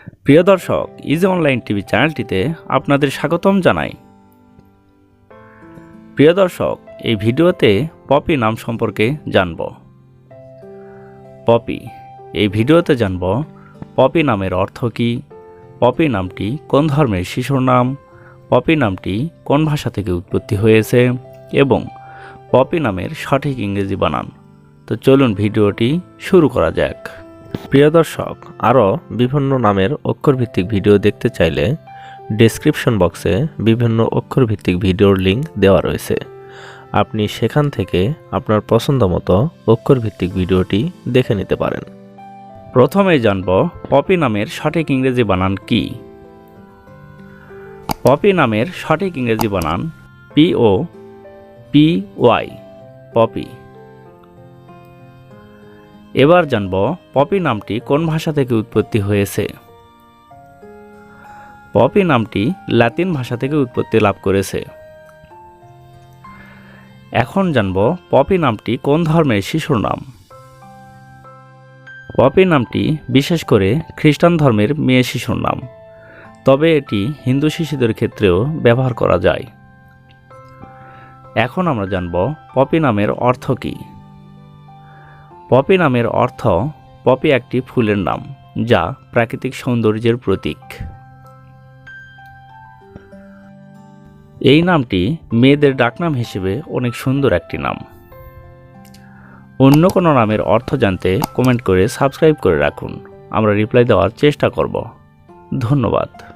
প্রিয় দর্শক, easy online TV চ্যানেলটিতে আপনাদের স্বাগতম জানাই। প্রিয় দর্শক, এই ভিডিওতে পপি নাম সম্পর্কে জানব। পপি, এই ভিডিওতে জানব পপি নামের অর্থ কী, পপি নামটি কোন ধর্মের শিশুর নাম, পপি নামটি কোন ভাষা থেকে উৎপত্তি হয়েছে এবং পপি নামের সঠিক ইংরেজি বানান। তো চলুন ভিডিওটি শুরু করা যাক। প্রিয় দর্শক, আরও বিভিন্ন নামের অক্ষরভিত্তিক ভিডিও দেখতে চাইলে ডেসক্রিপশন বক্সে বিভিন্ন অক্ষরভিত্তিক ভিডিওর লিঙ্ক দেওয়া রয়েছে। আপনি সেখান থেকে আপনার পছন্দ মতো অক্ষরভিত্তিক ভিডিওটি দেখে নিতে পারেন। প্রথমেই জানব পপি নামের সঠিক ইংরেজি বানান কি। পপি নামের সঠিক ইংরেজি বানান POPY, পপি। এবার জানব পপি নামটি কোন ভাষা থেকে উৎপত্তি হয়েছে। পপি নামটি লাতিন ভাষা থেকে উৎপত্তি লাভ করেছে। এখন জানব পপি নামটি কোন ধর্মের শিশুর নাম। পপি নামটি বিশেষ করে খ্রিস্টান ধর্মের মেয়ে শিশুর নাম, তবে এটি হিন্দু শিশুদের ক্ষেত্রেও ব্যবহার করা যায়। এখন আমরা জানব পপি নামের অর্থ কী। পপি নামের অর্থ, পপি একটি ফুলের নাম যা প্রাকৃতিক সৌন্দর্যের প্রতীক। এই নামটি মেয়েদের ডাকনাম হিসেবে অনেক সুন্দর একটি নাম। অন্য কোনো নামের অর্থ জানতে কমেন্ট করে সাবস্ক্রাইব করে রাখুন, আমরা রিপ্লাই দেওয়ার চেষ্টা করব। ধন্যবাদ।